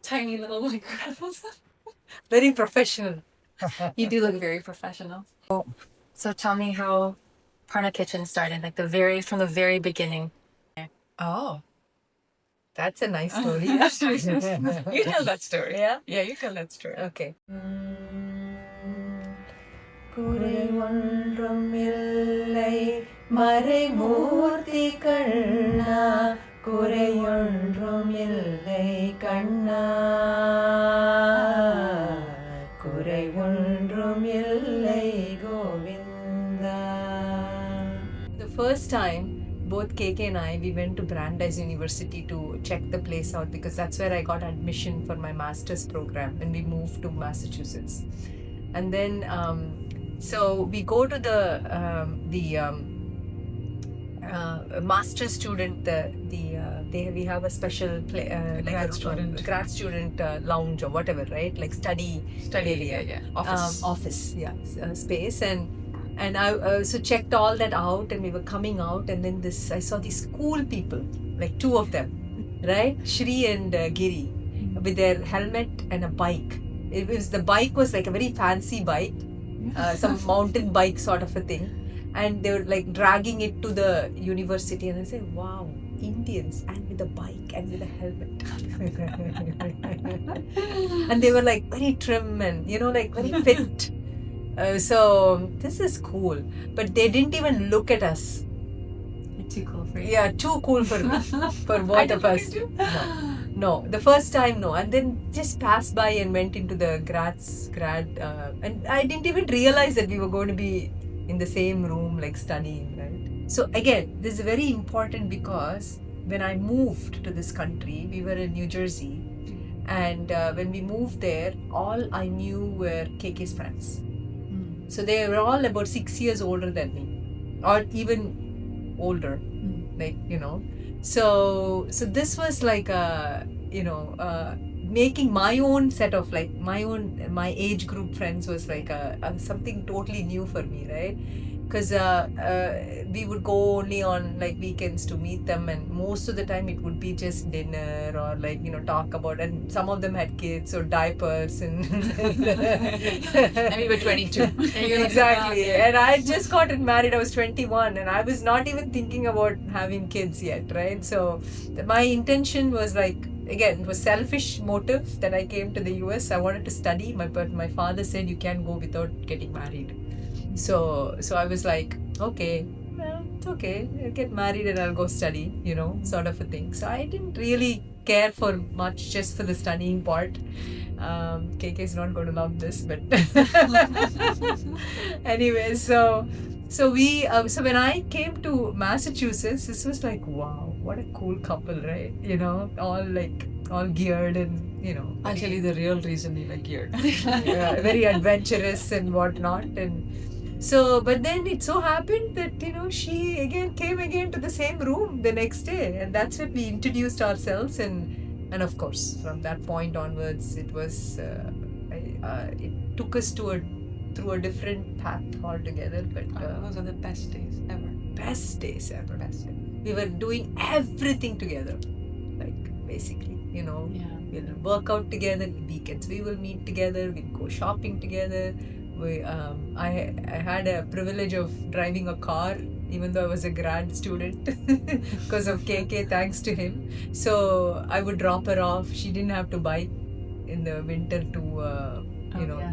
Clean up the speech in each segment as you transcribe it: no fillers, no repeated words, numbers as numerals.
Tiny little microphones. Very professional. You do look very professional. So tell me how Prana Kitchen started, like from the very beginning. Oh, that's a nice story. You tell that story. Yeah? Yeah, you tell that story. Okay. குறை ஒன்றும் இல்லை மறைமூர்த்தி கண்ணா குறை ஒன்றும் இல்லை கண்ணா குறை ஒன்றும் இல்லை Govinda. The first time both KK and we went to Brandeis University to check the place out because that's where I got admission for my master's program when we moved to Massachusetts. And then so we go to the master student we have a special grad student lounge or whatever, right? Like study area, office space. And I so checked all that out, and we were coming out, and then I saw these cool people, like two of them, right? Shri and Giri, with their helmet and a bike. The bike was like a very fancy bike, some mountain bike sort of a thing, and they were like dragging it to the university, and I said, wow, Indians, and with a bike and with a helmet. And they were like very trim and like very fit. So this is cool, but they didn't even look at us. Too cool for you. Yeah, too cool for for both of us. No, the first time no, and then just passed by and went into the grad, and I didn't even realize that we were going to be in the same room, like studying, right? So again, this is very important because when I moved to this country, we were in New Jersey, and when we moved there, all I knew were KK's friends. So they were all about 6 years older than me, or even older, like So this was like making my own set of like my age group friends was like something totally new for me, right? Because we would go only on like weekends to meet them, and most of the time it would be just dinner or like talk about, and some of them had kids or diapers and And we were 22. Exactly. And I had just gotten married. I was 21 and I was not even thinking about having kids yet, right? So my intention was like, again, it was selfish motive that I came to the US. I wanted to study, but my father said you can't go without getting married. So I was like, okay, well, it's okay. I'll get married and I'll go study, sort of a thing. So I didn't really care for much, just for the studying part. KK is not going to love this, but anyway, so we so when I came to Massachusetts, this was like, wow, what a cool couple, right? All geared and I'll tell you the real reason we were geared. Very adventurous and whatnot. And so, but then it so happened that she came again to the same room the next day, and that's when we introduced ourselves, and of course from that point onwards it was it took us through a different path altogether. But those are the best days ever. Best days ever. We were doing everything together, like basically, we'll work out together. Weekends we will meet together. We'll go shopping together. I had a privilege of driving a car, even though I was a grad student, because of KK, thanks to him. So I would drop her off. She didn't have to bike in the winter to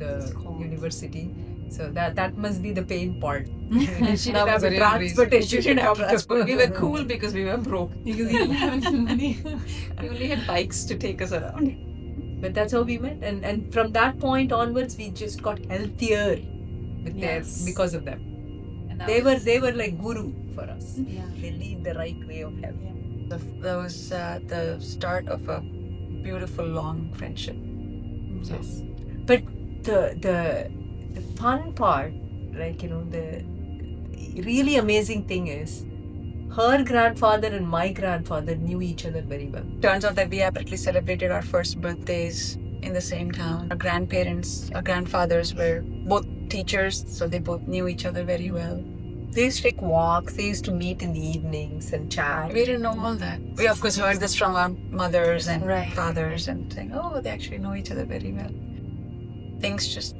the university. So that must be the pain part. She didn't have transportation. She didn't have transport. We were cool because we were broke. Because we didn't have any money. We only had bikes to take us around. But that's how we met, and from that point onwards, we just got healthier because of them. And they were like guru for us. Yeah. They lead the right way of health. That was the start of a beautiful long friendship. Yes, but the fun part, like the really amazing thing is, her grandfather and my grandfather knew each other very well. Turns out that we apparently celebrated our first birthdays in the same town. Our grandparents, our grandfathers were both teachers, so they both knew each other very well. They used to take walks. They used to meet in the evenings and chat. We didn't know all that. We of course heard this from our mothers and Right. fathers and saying, oh, they actually know each other very well. Things just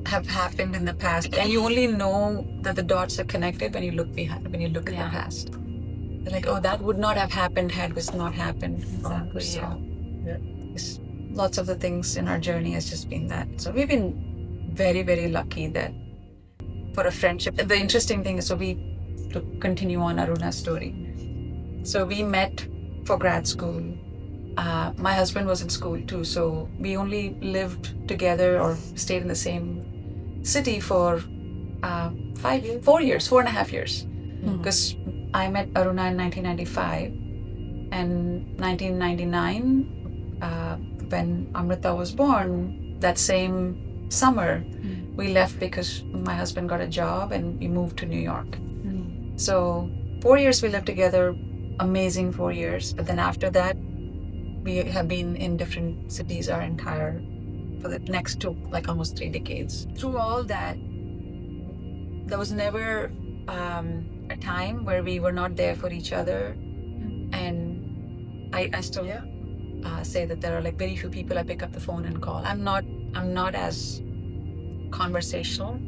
have happened in the past, and you only know that the dots are connected when you look behind, when you look at the past. You're like, oh, that would not have happened had this not happened. Exactly, So, Yeah. lots of the things in our journey has just been that. So we've been very, very lucky that for a friendship. The interesting thing is, to continue on Aruna's story. So we met for grad school. My husband was in school too, so we only lived together or stayed in the same city for 4 and a half years. Because I met Aruna in 1995, and 1999, when Amrita was born, that same summer, we left because my husband got a job and we moved to New York. So 4 years we lived together, amazing 4 years. But then after that, we have been in different cities for the next like almost 3 decades. Through all that, there was never a time where we were not there for each other. And I still say that there are like very few people I pick up the phone and call. I'm not as conversational,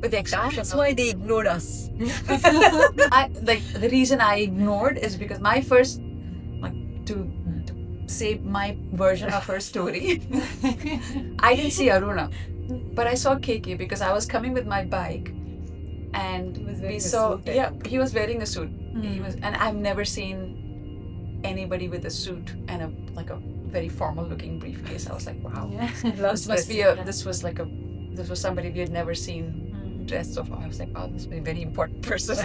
with the exception That's of, why they ignored us. the reason I ignored is because my first, like, to say my version of her story, I didn't see Aruna, but I saw KK because I was coming with my bike, and we saw, he was wearing a suit. He was, and I've never seen anybody with a suit and a very formal looking briefcase. I was like, wow, this was somebody we had never seen dressed so far. I was like, wow, this must be a very important person.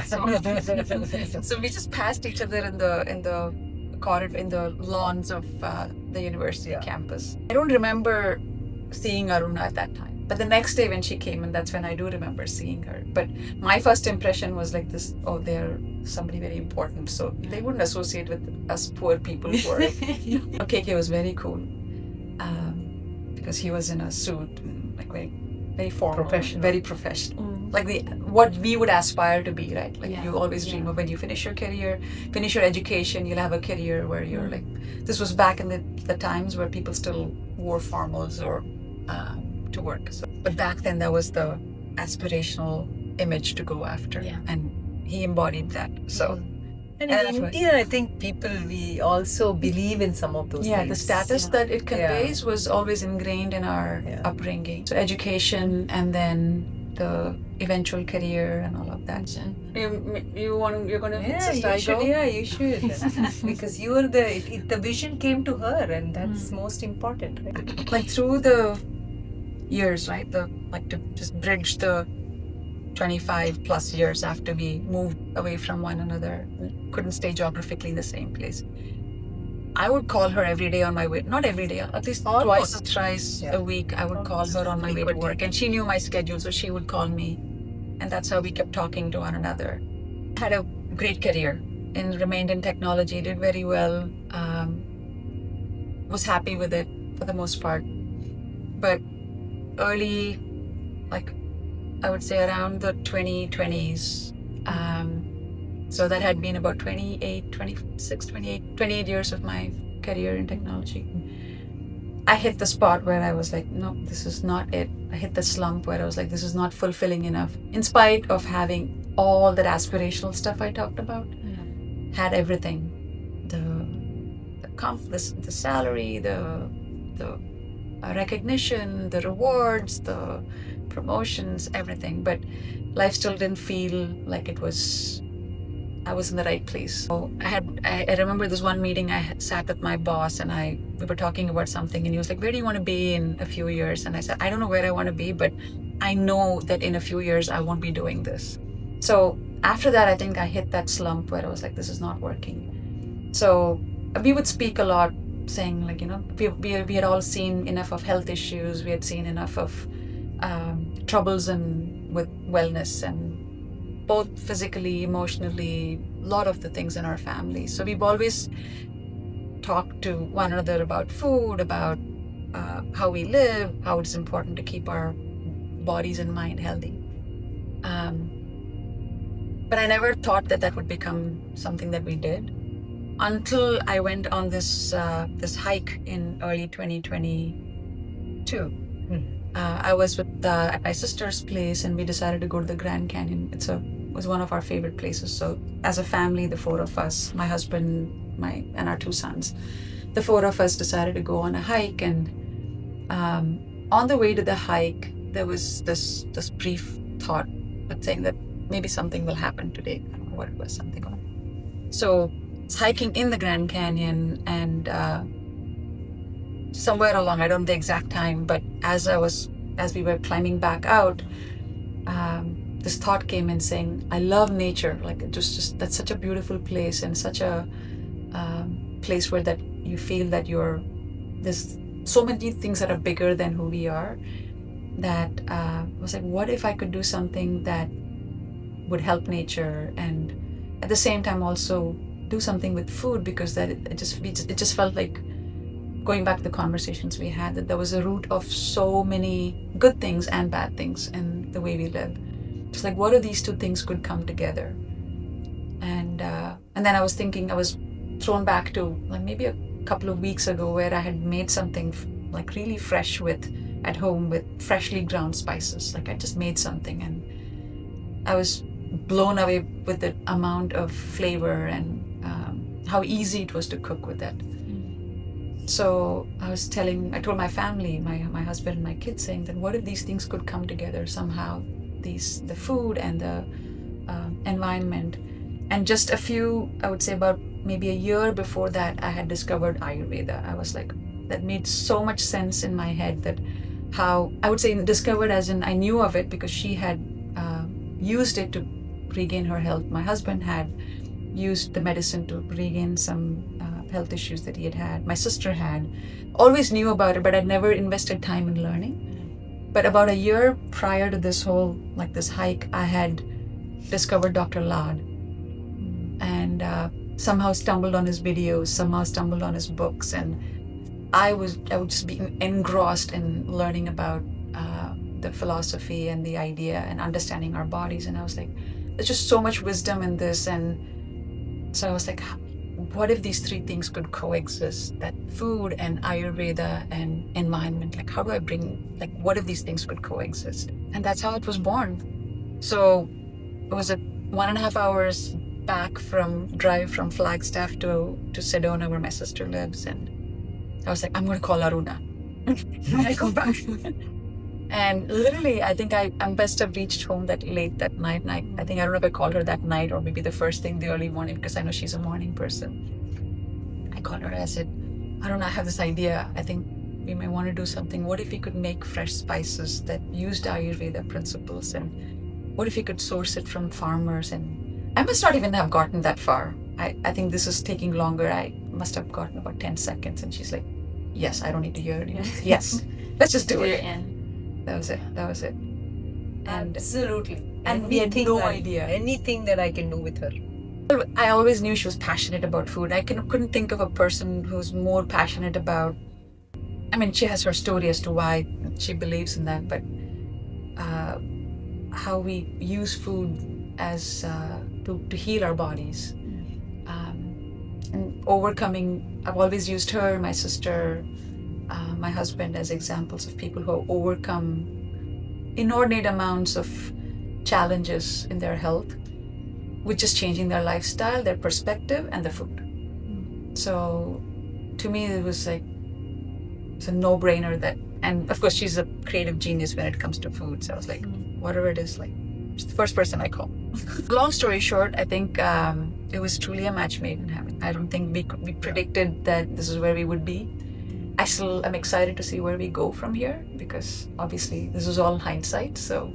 So we just passed each other in the corridor, in the lawns of the university campus. I don't remember seeing Aruna at that time, but the next day when she came, and that's when I do remember seeing her. But my first impression was like this: oh, they're somebody very important, so they wouldn't associate with us poor people who are. KK was very cool because he was in a suit, like very formal, very professional, like what we would aspire to be, right? Like you always dream of when you finish your career, finish your education, you'll have a career where you're like. This was back in the times where people still wore formals or to work. So, but back then that was the aspirational image to go after, and he embodied that. So. And in India, I think we also believe in some of those things. The status that it conveys was always ingrained in our upbringing. So education, and then the eventual career and all of that. You're going to you should. Because you were the vision came to her, and that's most important, right? Like through the years, right? To just bridge the 25 plus years after we moved away from one another, couldn't stay geographically in the same place. I would call her every day on my way, not every day, at least twice or thrice a week. I would call her on my way to work, and she knew my schedule, so she would call me, and that's how we kept talking to one another. Had a great career and remained in technology, did very well, was happy with it for the most part. But early, I would say around the 2020s, so that had been about 28 years of my career in technology. I hit the spot where I was like, no, this is not it. I hit the slump where I was like, this is not fulfilling enough. In spite of having all that aspirational stuff I talked about, had everything. The salary, the recognition, the rewards, the promotions, everything, but life still didn't feel like I was in the right place. So I remember this one meeting. I had sat with my boss, and we were talking about something, and he was like, where do you want to be in a few years? And I said, I don't know where I want to be, but I know that in a few years I won't be doing this. So after that, I think I hit that slump where I was like, this is not working. So we would speak a lot, saying like, we had all seen enough of health issues. We had seen enough of troubles with wellness, and both physically, emotionally, a lot of the things in our family. So we've always talked to one another about food, about how we live, how it's important to keep our bodies and mind healthy. But I never thought that that would become something that we did until I went on this hike in early 2022. I was at my sister's place, and we decided to go to the Grand Canyon. It was one of our favorite places. So as a family, the four of us, my husband, and our two sons, the four of us decided to go on a hike. And on the way to the hike, there was this brief thought saying that maybe something will happen today. I don't know what it was, something. So it's hiking in the Grand Canyon, and somewhere along, I don't know the exact time, but as we were climbing back out, this thought came in saying, I love nature. Like, it was just, that's such a beautiful place, and such a place where that you feel that there's so many things that are bigger than who we are, that I was like, what if I could do something that would help nature, and at the same time also do something with food, because that it just felt like, going back to the conversations we had, that there was a root of so many good things and bad things in the way we live. Just like, what if these two things could come together? And then I was thinking, I was thrown back to like maybe a couple of weeks ago, where I had made something like really fresh at home with freshly ground spices. Like, I just made something, and I was blown away with the amount of flavor and how easy it was to cook with it. So I told my family, my husband and my kids, saying that what if these things could come together somehow, the food and the environment. And just I would say about maybe a year before that, I had discovered Ayurveda. I was like, that made so much sense in my head, that how, I would say discovered as in I knew of it because she had used it to regain her health. My husband had used the medicine to regain some health issues that he had. My sister had. Always knew about it, but I'd never invested time in learning. But about a year prior to this hike, I had discovered Dr. Lad, and somehow stumbled on his videos, somehow stumbled on his books, and I would just be engrossed in learning about the philosophy and the idea and understanding our bodies. And I was like, there's just so much wisdom in this. And so I was like, what if these three things could coexist? That food and Ayurveda and environment, like, how do I what if these things could coexist? And that's how it was born. So it was a 1.5 hours drive from Flagstaff to Sedona, where my sister lives. And I was like, I'm going to call Aruna when I come back. And literally, I think I must have reached home that late that night. And I think, I don't know if I called her that night or maybe the first thing the early morning, because I know she's a morning person. I called her. I said, Aruna, I have this idea. I think we may want to do something. What if we could make fresh spices that used Ayurveda principles? And what if we could source it from farmers? And I must not even have gotten that far. I think this is taking longer. I must have gotten about 10 seconds. And she's like, yes, I don't need to hear it. Yes, let's just do it. You're in. That was it. And absolutely. And we had no idea. Anything that I can do with her. I always knew she was passionate about food. I couldn't think of a person who's more passionate about, I mean, she has her story as to why she believes in that, but how we use food as to heal our bodies. And overcoming, I've always used her, my sister, my husband as examples of people who have overcome inordinate amounts of challenges in their health with just changing their lifestyle, their perspective, and the food. So to me, it was like, it's a no-brainer that, and of course she's a creative genius when it comes to food. So I was like, whatever it is, like, she's the first person I call. Long story short, I think it was truly a match made in heaven. I don't think we predicted that this is where we would be. I still am excited to see where we go from here, because obviously this is all hindsight. So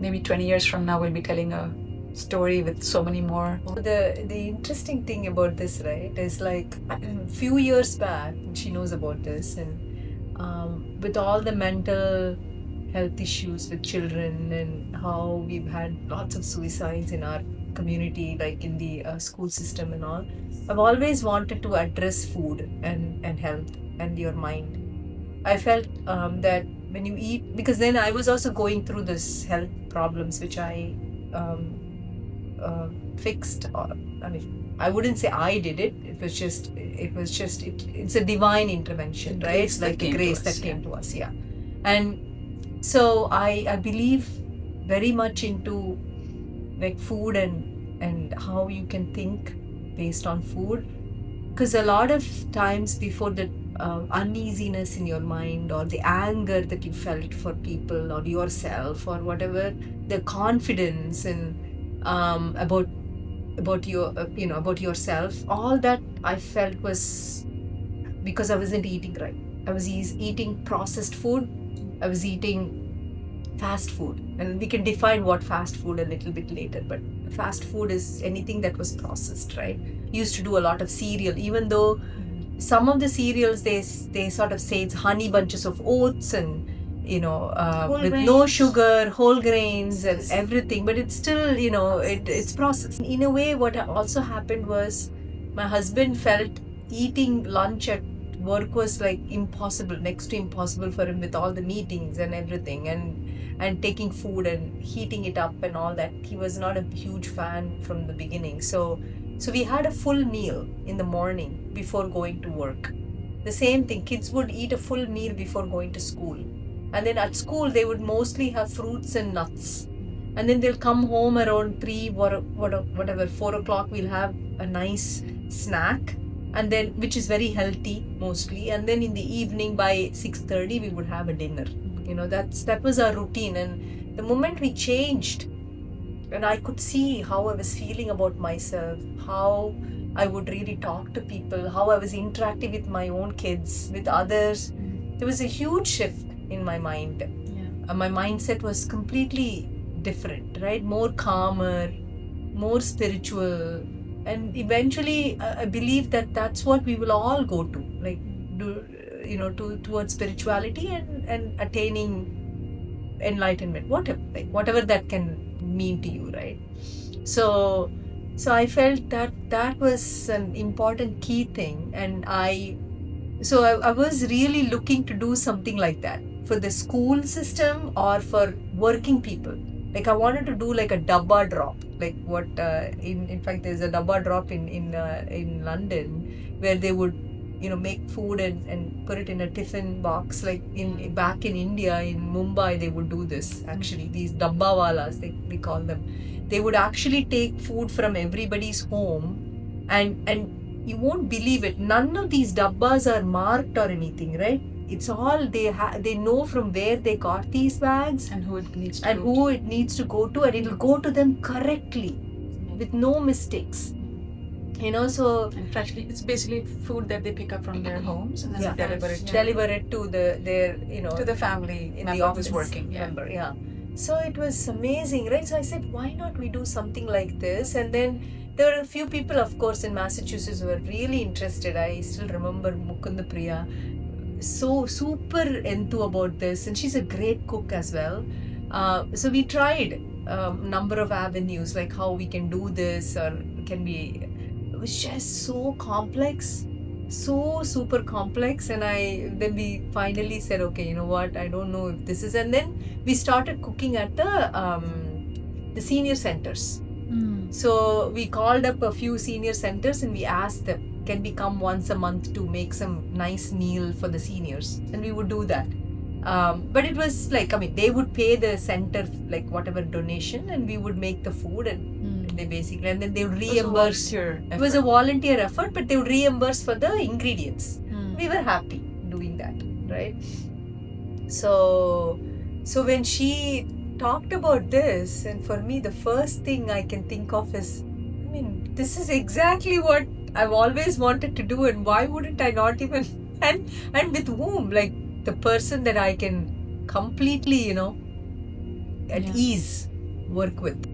maybe 20 years from now, we'll be telling a story with so many more. The interesting thing about this, right, is like a few years back, she knows about this, and with all the mental health issues with children and how we've had lots of suicides in our community, like in the school system and all, I've always wanted to address food and health and your mind. I felt that when you eat, because then I was also going through this health problems which I fixed. Or, I mean, I wouldn't say I did it. It's a divine intervention, right? Grace that Like the came to grace us, that came to us, yeah. And so I believe very much into like food and how you can think based on food, because a lot of times before the uneasiness in your mind or the anger that you felt for people or yourself or whatever, the confidence and about your about yourself, all that I felt was because I wasn't eating right. I was eating processed food. I was eating fast food, and we can define what fast food a little bit later, but fast food is anything that was processed, right? Used to do a lot of cereal, even though some of the cereals they sort of say it's honey bunches of oats and with no sugar, whole grains and everything, but it's still it's processed. In a way, what also happened was my husband felt eating lunch at work was like impossible, next to impossible for him, with all the meetings and everything, and taking food and heating it up and all that. He was not a huge fan from the beginning. So we had a full meal in the morning before going to work. The same thing, kids would eat a full meal before going to school. And then at school, they would mostly have fruits and nuts. And then they'll come home around 3, whatever, 4 o'clock, we'll have a nice snack, and then which is very healthy mostly. And then in the evening by 6:30, we would have a dinner. That was our routine. And the moment we changed, and I could see how I was feeling about myself, how I would really talk to people, how I was interacting with my own kids, with others, there was a huge shift in my mind. My mindset was completely different, right? More calmer, more spiritual, and eventually I believe that that's what we will all go to, like towards spirituality and attaining enlightenment, whatever that can mean to you, right? So I felt that was an important key thing, and I was really looking to do something like that for the school system or for working people. Like I wanted to do like a dabba drop, like what in fact there's a dabba drop in London where they would make food and put it in a tiffin box, like back in India, in Mumbai, they would do this actually. These dabba walas, they call them. They would actually take food from everybody's home, and you won't believe it, none of these dabbas are marked or anything, right? It's all they know from where they got these bags and who it needs to go to, and it'll go to them correctly with no mistakes. So and freshly, it's basically food that they pick up from their homes and then deliver it to their to the family in member the office who's working. member. So it was amazing, right? So I said, why not we do something like this? And then there were a few people, of course, in Massachusetts who were really interested. I still remember Mukunda Priya, so super enthused about this, and she's a great cook as well. So we tried a number of avenues, like how we can do this, or can we. It was just so complex, so super complex, and then we finally said, okay, you know what, I don't know if this is. And then we started cooking at the senior centers. So we called up a few senior centers and we asked them, can we come once a month to make some nice meal for the seniors? And we would do that. But it was like, they would pay the center like whatever donation, and we would make the food, and they basically, and then they would reimburse. It was a volunteer effort, but they would reimburse for the ingredients. We were happy doing that, right? So when she talked about this, and for me the first thing I can think of is, this is exactly what I've always wanted to do, and why wouldn't I not even, and with whom, like the person that I can completely at ease work with.